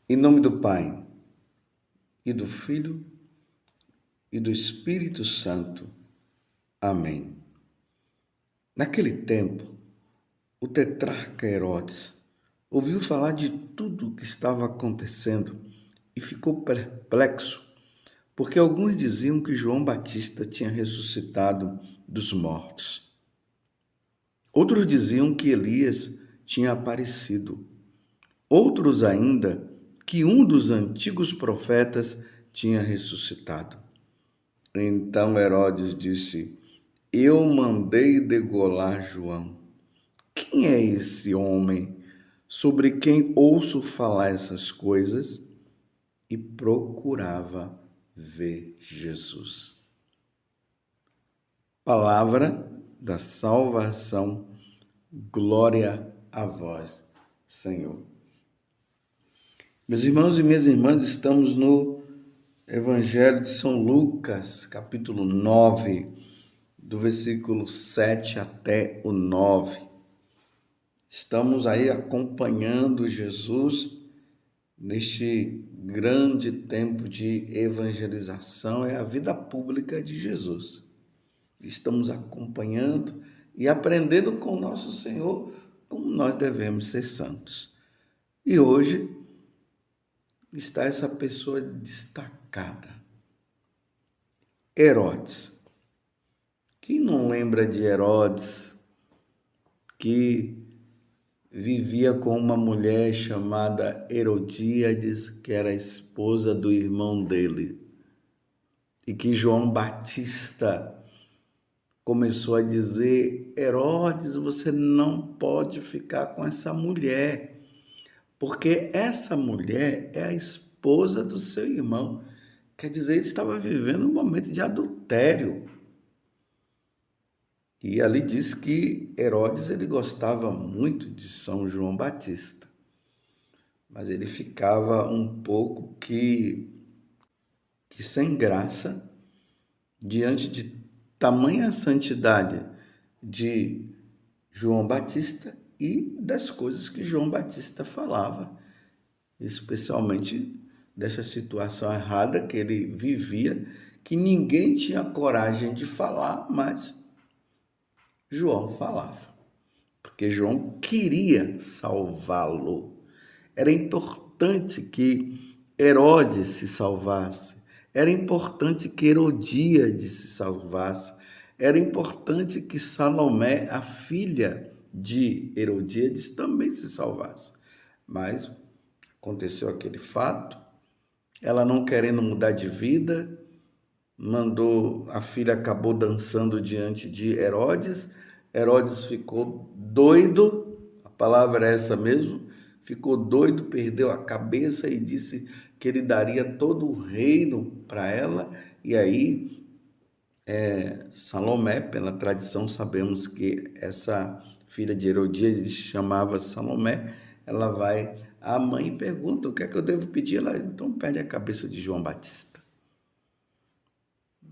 Em nome do Pai, e do Filho, e do Espírito Santo. Amém. Naquele tempo, o tetrarca Herodes ouviu falar de tudo o que estava acontecendo e ficou perplexo, porque alguns diziam que João Batista tinha ressuscitado dos mortos. Outros diziam que Elias tinha aparecido. Outros ainda que um dos antigos profetas tinha ressuscitado. Então Herodes disse: Eu mandei degolar João. Quem é esse homem sobre quem ouço falar essas coisas? E procurava ver Jesus. Palavra da salvação, glória a vós, Senhor. Meus irmãos e minhas irmãs, estamos no Evangelho de São Lucas, capítulo 9, do versículo 7 até o 9. Estamos aí acompanhando Jesus neste grande tempo de evangelização, é a vida pública de Jesus. Estamos acompanhando e aprendendo com o nosso Senhor como nós devemos ser santos. E hoje está essa pessoa destacada, Herodes. Quem não lembra de Herodes, que vivia com uma mulher chamada Herodíades, que era a esposa do irmão dele, e que João Batista começou a dizer: Herodes, você não pode ficar com essa mulher, porque essa mulher é a esposa do seu irmão. Quer dizer, ele estava vivendo um momento de adultério. E ali diz que Herodes ele gostava muito de São João Batista, mas ele ficava um pouco que sem graça diante de tamanha santidade de João Batista e das coisas que João Batista falava, especialmente dessa situação errada que ele vivia, que ninguém tinha coragem de falar, mas João falava, porque João queria salvá-lo. Era importante que Herodes se salvasse, era importante que Herodíades se salvasse, era importante que Salomé, a filha de Herodíades, também se salvasse. Mas aconteceu aquele fato, ela não querendo mudar de vida, a filha acabou dançando diante de Herodes. Herodes ficou doido, a palavra é essa mesmo, ficou doido, perdeu a cabeça e disse que ele daria todo o reino para ela. E aí, Salomé, pela tradição, sabemos que essa filha de Herodíades chamava Salomé, ela vai à mãe e pergunta: o que é que eu devo pedir? Ela então pede a cabeça de João Batista.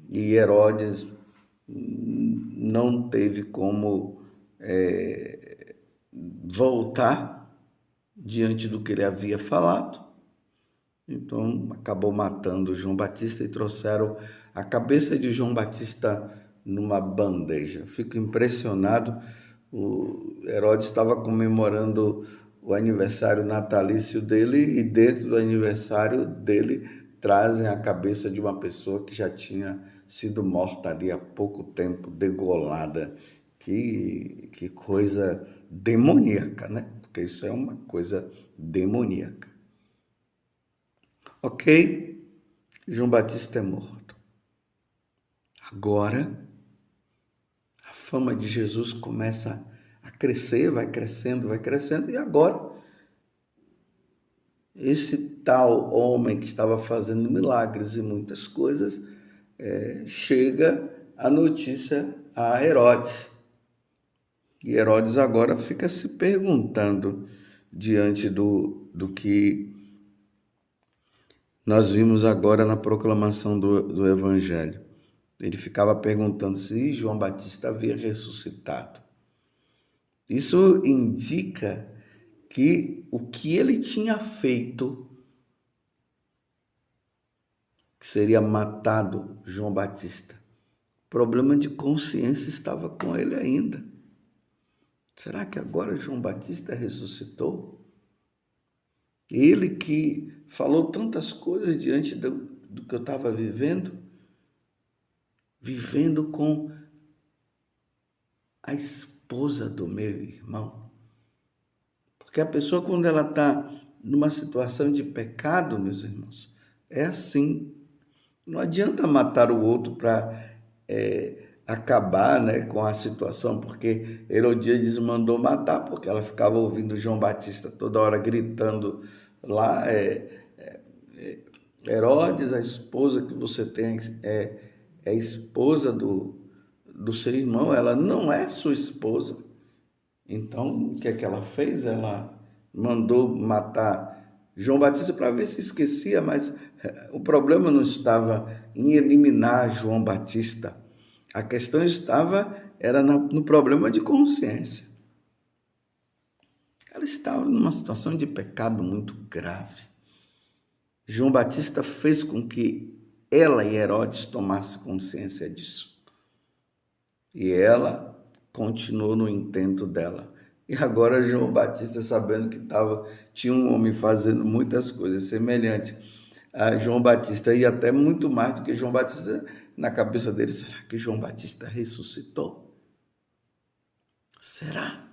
E Herodes não teve como voltar diante do que ele havia falado. Então, acabou matando João Batista e trouxeram a cabeça de João Batista numa bandeja. Fico impressionado. O Herodes estava comemorando o aniversário natalício dele e dentro do aniversário dele trazem a cabeça de uma pessoa que já tinha sido morta ali há pouco tempo, degolada. Que coisa demoníaca, né? Porque isso é uma coisa demoníaca. Ok, João Batista é morto. Agora, a fama de Jesus começa a crescer, vai crescendo, e agora, esse tal homem que estava fazendo milagres e muitas coisas, chega a notícia a Herodes. E Herodes agora fica se perguntando, diante do que nós vimos agora na proclamação do Evangelho. Ele ficava perguntando se João Batista havia ressuscitado. Isso indica que o que ele tinha feito que seria matado João Batista. O problema de consciência estava com ele ainda. Será que agora João Batista ressuscitou? Ele que falou tantas coisas diante do que eu estava vivendo com a esposa do meu irmão. Porque a pessoa, quando ela está numa situação de pecado, meus irmãos, é assim. Não adianta matar o outro para acabar, né, com a situação, porque Herodíades mandou matar, porque ela ficava ouvindo João Batista toda hora gritando lá, Herodes, a esposa que você tem é esposa do seu irmão, ela não é sua esposa. Então, o que é que ela fez? Ela mandou matar João Batista para ver se esquecia, mas o problema não estava em eliminar João Batista. A questão era no problema de consciência. Ela estava numa situação de pecado muito grave. João Batista fez com que ela e Herodes tomassem consciência disso. E ela continuou no intento dela. E agora João Batista, sabendo que tinha um homem fazendo muitas coisas semelhantes a João Batista, e até muito mais do que João Batista, na cabeça dele, será que João Batista ressuscitou? Será?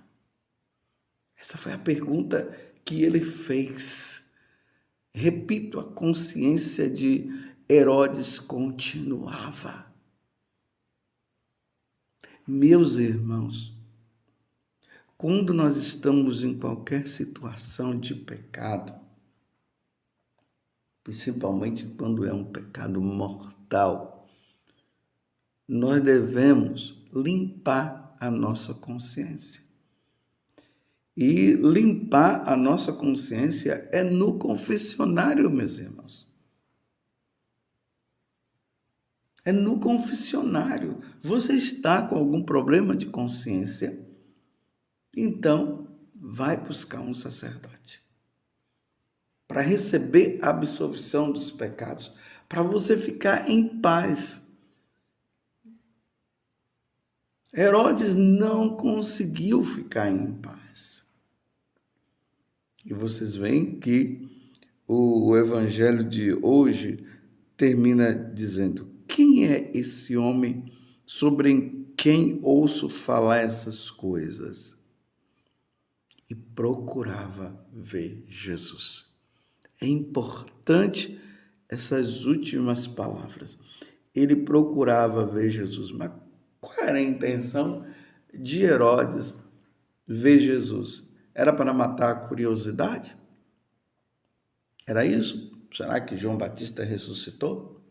Essa foi a pergunta que ele fez. Repito, a consciência de Herodes continuava. Meus irmãos, quando nós estamos em qualquer situação de pecado, principalmente quando é um pecado mortal, nós devemos limpar a nossa consciência. E limpar a nossa consciência é no confessionário, meus irmãos. É no confessionário. Você está com algum problema de consciência? Então, vai buscar um sacerdote para receber a absolvição dos pecados, para você ficar em paz. Herodes não conseguiu ficar em paz. E vocês veem que o evangelho de hoje termina dizendo: quem é esse homem sobre quem ouço falar essas coisas? E procurava ver Jesus. É importante essas últimas palavras. Ele procurava ver Jesus. Mas qual era a intenção de Herodes ver Jesus? Era para matar a curiosidade? Era isso? Será que João Batista ressuscitou?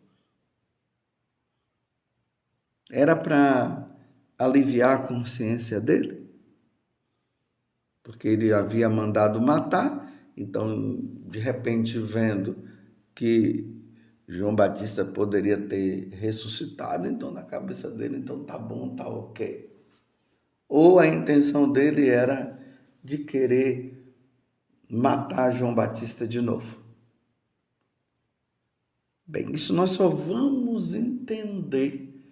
Era para aliviar a consciência dele? Porque ele havia mandado matar, então, de repente, vendo que João Batista poderia ter ressuscitado, então, na cabeça dele, então, tá bom, tá ok. Ou a intenção dele era de querer matar João Batista de novo. Bem, isso nós só vamos entender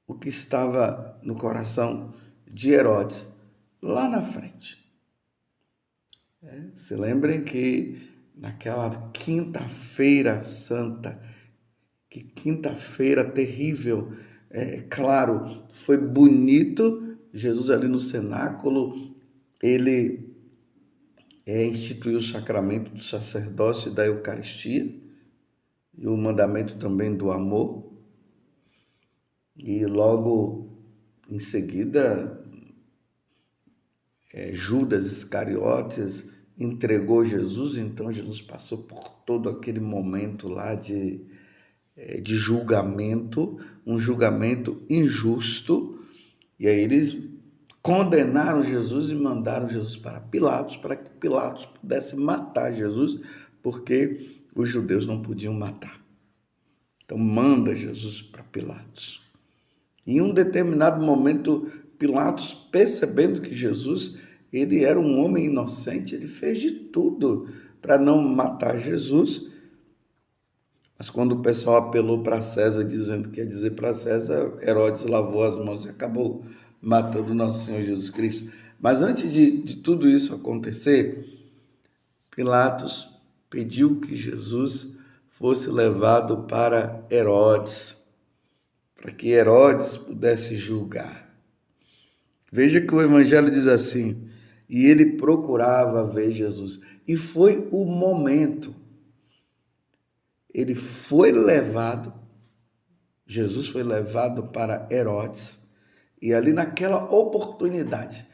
o que estava no coração de Herodes lá na frente. Se lembrem que naquela quinta-feira santa, que quinta-feira terrível, claro, foi bonito, Jesus ali no cenáculo, ele instituiu o sacramento do sacerdócio e da Eucaristia, e o mandamento também do amor, e logo em seguida, Judas Iscariotes entregou Jesus, então Jesus passou por todo aquele momento lá de julgamento, um julgamento injusto, e aí eles condenaram Jesus e mandaram Jesus para Pilatos, para que Pilatos pudesse matar Jesus, porque os judeus não podiam matar. Então manda Jesus para Pilatos. Em um determinado momento, Pilatos, percebendo que Jesus ele era um homem inocente, ele fez de tudo para não matar Jesus, Mas quando o pessoal apelou para César, dizendo que ia dizer para César, Herodes lavou as mãos e acabou matando nosso Senhor Jesus Cristo. Mas antes de tudo isso acontecer, Pilatos pediu que Jesus fosse levado para Herodes, para que Herodes pudesse julgar. Veja que o Evangelho diz assim, e ele procurava ver Jesus. E foi o momento. Ele foi levado, Jesus foi levado para Herodes, e ali naquela oportunidade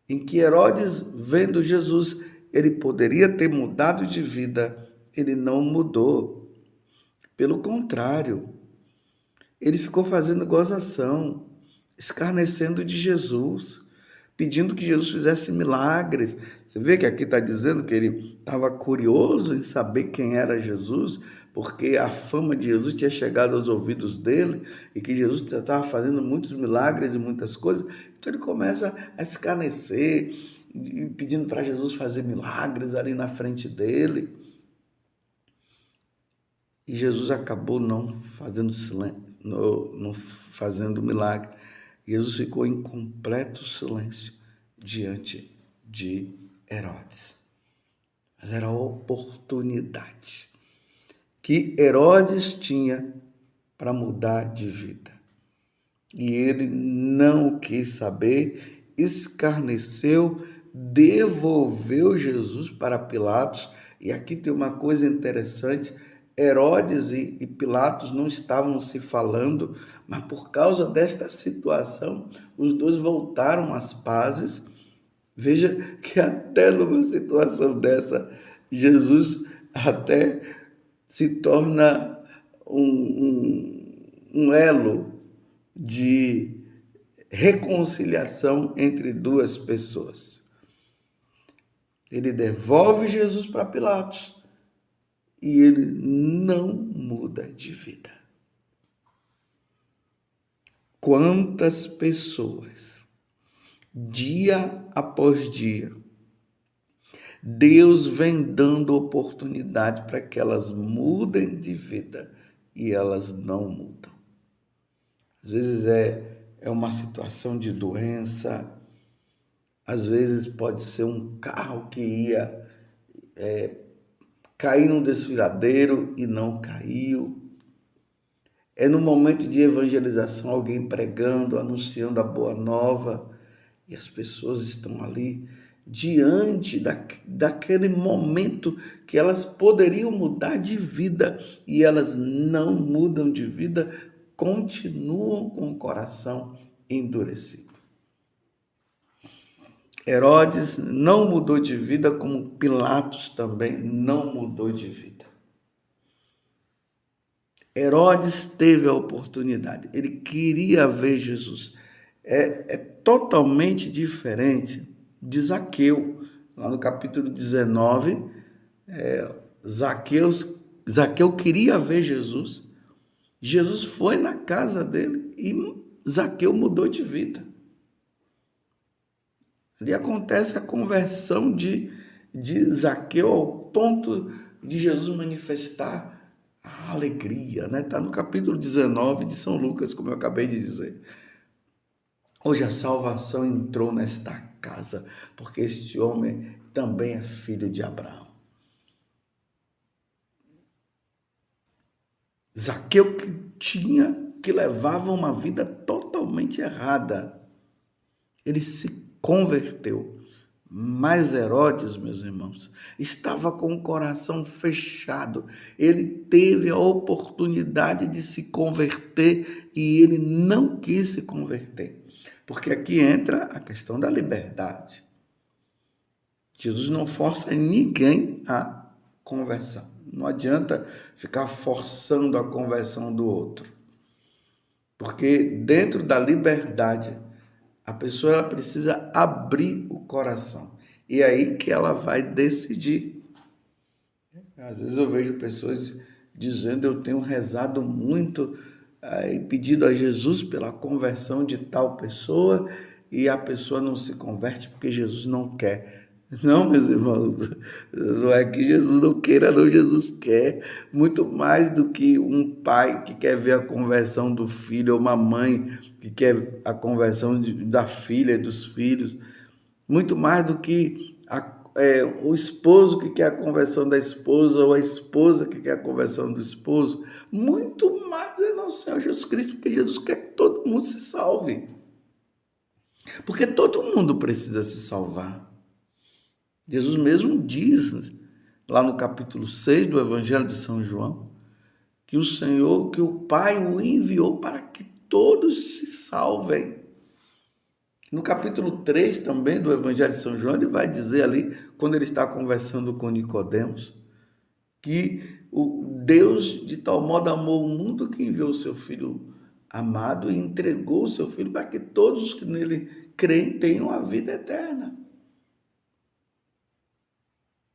em que Herodes, vendo Jesus, ele poderia ter mudado de vida, ele não mudou. Pelo contrário, ele ficou fazendo gozação, escarnecendo de Jesus, pedindo que Jesus fizesse milagres. Você vê que aqui está dizendo que ele estava curioso em saber quem era Jesus, porque a fama de Jesus tinha chegado aos ouvidos dele e que Jesus estava fazendo muitos milagres e muitas coisas. Então ele começa a escarnecer, pedindo para Jesus fazer milagres ali na frente dele. E Jesus acabou não fazendo silêncio, não fazendo milagre. Jesus ficou em completo silêncio diante de Herodes. Mas era a oportunidade que Herodes tinha para mudar de vida. E ele não quis saber, escarneceu, devolveu Jesus para Pilatos. E aqui tem uma coisa interessante, Herodes e Pilatos não estavam se falando, mas por causa desta situação, os dois voltaram às pazes. Veja que até numa situação dessa, Jesus até se torna um elo de reconciliação entre duas pessoas. Ele devolve Jesus para Pilatos e ele não muda de vida. Quantas pessoas, dia após dia, Deus vem dando oportunidade para que elas mudem de vida e elas não mudam. Às vezes é uma situação de doença, às vezes pode ser um carro que ia cair num desfiladeiro e não caiu. É no momento de evangelização, alguém pregando, anunciando a boa nova, e as pessoas estão ali diante daquele momento que elas poderiam mudar de vida e elas não mudam de vida, continuam com o coração endurecido. Herodes não mudou de vida, como Pilatos também não mudou de vida. Herodes teve a oportunidade, ele queria ver Jesus. É totalmente diferente de Zaqueu. Lá no capítulo 19, Zaqueu queria ver Jesus. Jesus foi na casa dele e Zaqueu mudou de vida. Ali acontece a conversão de Zaqueu ao ponto de Jesus manifestar a alegria, né? Está no capítulo 19 de São Lucas, como eu acabei de dizer. Hoje a salvação entrou nesta casa, porque este homem também é filho de Abraão. Zaqueu que levava uma vida totalmente errada. Ele se converteu. Mas Herodes, meus irmãos, estava com o coração fechado. Ele teve a oportunidade de se converter e ele não quis se converter. Porque aqui entra a questão da liberdade. Jesus não força ninguém a conversão. Não adianta ficar forçando a conversão do outro. Porque dentro da liberdade, a pessoa ela precisa abrir o coração. E é aí que ela vai decidir. Às vezes eu vejo pessoas dizendo, eu tenho rezado muito e pedido a Jesus pela conversão de tal pessoa, e a pessoa não se converte porque Jesus não quer. Não, meus irmãos, não é que Jesus não queira, não, Jesus quer muito mais do que um pai que quer ver a conversão do filho, ou uma mãe que quer a conversão da filha e dos filhos, muito mais do que o esposo que quer a conversão da esposa, ou a esposa que quer a conversão do esposo, muito mais é nosso Senhor Jesus Cristo, porque Jesus quer que todo mundo se salve, porque todo mundo precisa se salvar. Jesus mesmo diz, lá no capítulo 6 do Evangelho de São João, que o Senhor, que o Pai o enviou para que todos se salvem. No capítulo 3 também do Evangelho de São João, ele vai dizer ali, quando ele está conversando com Nicodemos, que o Deus de tal modo amou o mundo que enviou o seu Filho amado e entregou o seu Filho para que todos os que nele creem tenham a vida eterna.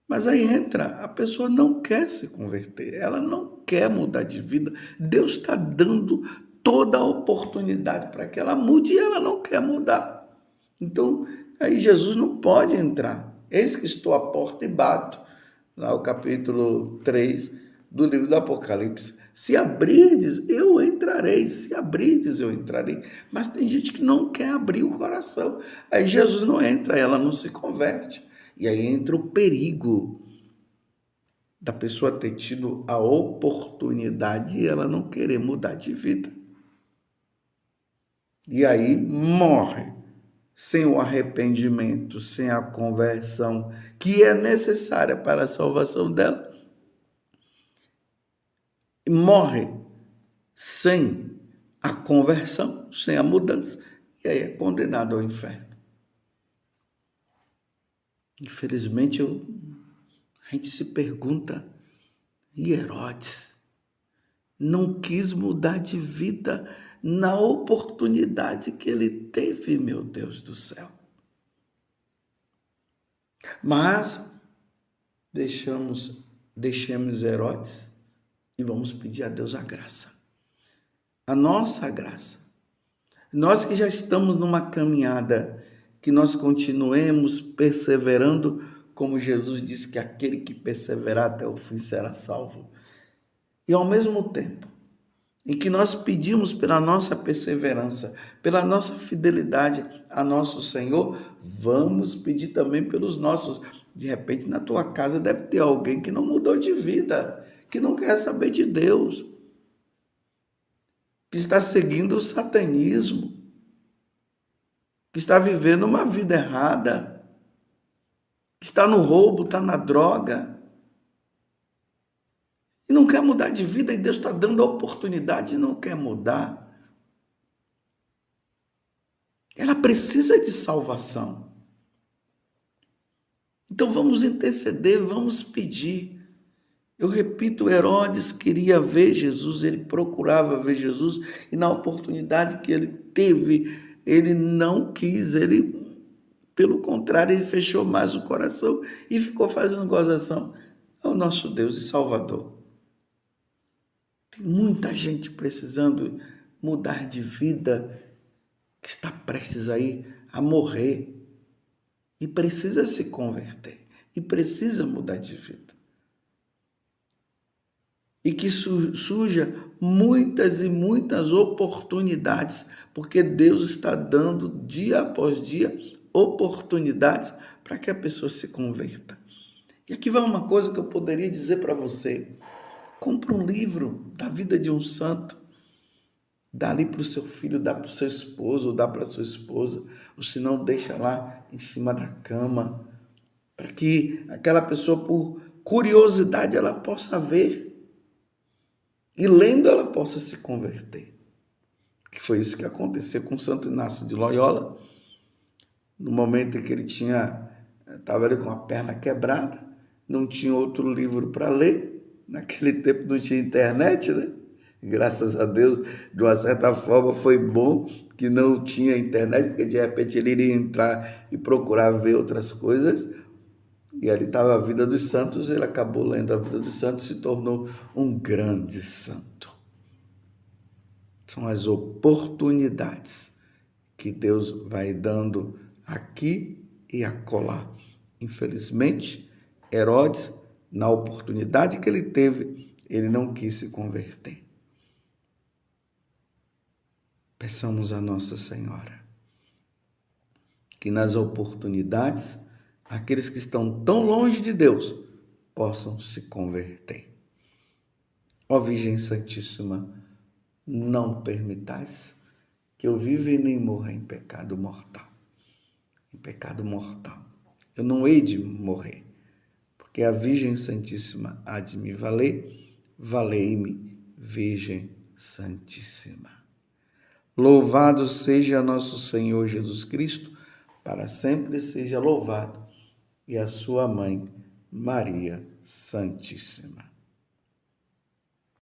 Mas aí entra, a pessoa não quer se converter, ela não quer mudar de vida. Deus está dando toda a oportunidade para que ela mude e ela não quer mudar. Então, aí Jesus não pode entrar. Eis que estou à porta e bato. Lá o capítulo 3 do livro do Apocalipse. Se abrirdes, eu entrarei. Se abrirdes, eu entrarei. Mas tem gente que não quer abrir o coração. Aí Jesus não entra, ela não se converte. E aí entra o perigo da pessoa ter tido a oportunidade e ela não querer mudar de vida. E aí morre sem o arrependimento, sem a conversão que é necessária para a salvação dela. E morre sem a conversão, sem a mudança. E aí é condenado ao inferno. Infelizmente, a gente se pergunta, e Herodes não quis mudar de vida na oportunidade que ele teve, meu Deus do céu. Mas deixemos Herodes e vamos pedir a Deus a graça. A nossa graça. Nós que já estamos numa caminhada, que nós continuemos perseverando, como Jesus disse que aquele que perseverar até o fim será salvo. E ao mesmo tempo, em que nós pedimos pela nossa perseverança, pela nossa fidelidade a nosso Senhor, vamos pedir também pelos nossos. De repente, na tua casa deve ter alguém que não mudou de vida, que não quer saber de Deus, que está seguindo o satanismo, que está vivendo uma vida errada, que está no roubo, está na droga, e não quer mudar de vida, e Deus está dando a oportunidade e não quer mudar. Ela precisa de salvação. Então vamos interceder, vamos pedir. Eu repito, Herodes queria ver Jesus, ele procurava ver Jesus, e na oportunidade que ele teve, ele não quis, ele, pelo contrário, ele fechou mais o coração e ficou fazendo gozação ao nosso Deus e Salvador. Tem muita gente precisando mudar de vida, que está prestes aí a morrer, e precisa se converter, e precisa mudar de vida. E que surja muitas e muitas oportunidades, porque Deus está dando dia após dia oportunidades para que a pessoa se converta. E aqui vai uma coisa que eu poderia dizer para você. Compre um livro da vida de um santo, dá ali para o seu filho, dá para o seu esposo, ou dá para a sua esposa, ou se não, deixa lá em cima da cama, para que aquela pessoa, por curiosidade, ela possa ver, e lendo ela possa se converter. Que foi isso que aconteceu com Santo Inácio de Loyola, no momento em que ele estava ali com a perna quebrada, não tinha outro livro para ler, naquele tempo não tinha internet, né? Graças a Deus, de uma certa forma, foi bom que não tinha internet, porque de repente ele iria entrar e procurar ver outras coisas, e ali estava a vida dos santos, ele acabou lendo a vida dos santos e se tornou um grande santo. São as oportunidades que Deus vai dando aqui e acolá, Infelizmente, Herodes, na oportunidade que ele teve, ele não quis se converter. Peçamos a Nossa Senhora que nas oportunidades, aqueles que estão tão longe de Deus possam se converter. Ó Virgem Santíssima, não permitais que eu viva e nem morra em pecado mortal. Em pecado mortal. Eu não hei de morrer, porque a Virgem Santíssima há de me valer. Valei-me, Virgem Santíssima. Louvado seja nosso Senhor Jesus Cristo, para sempre seja louvado, e a sua mãe, Maria Santíssima.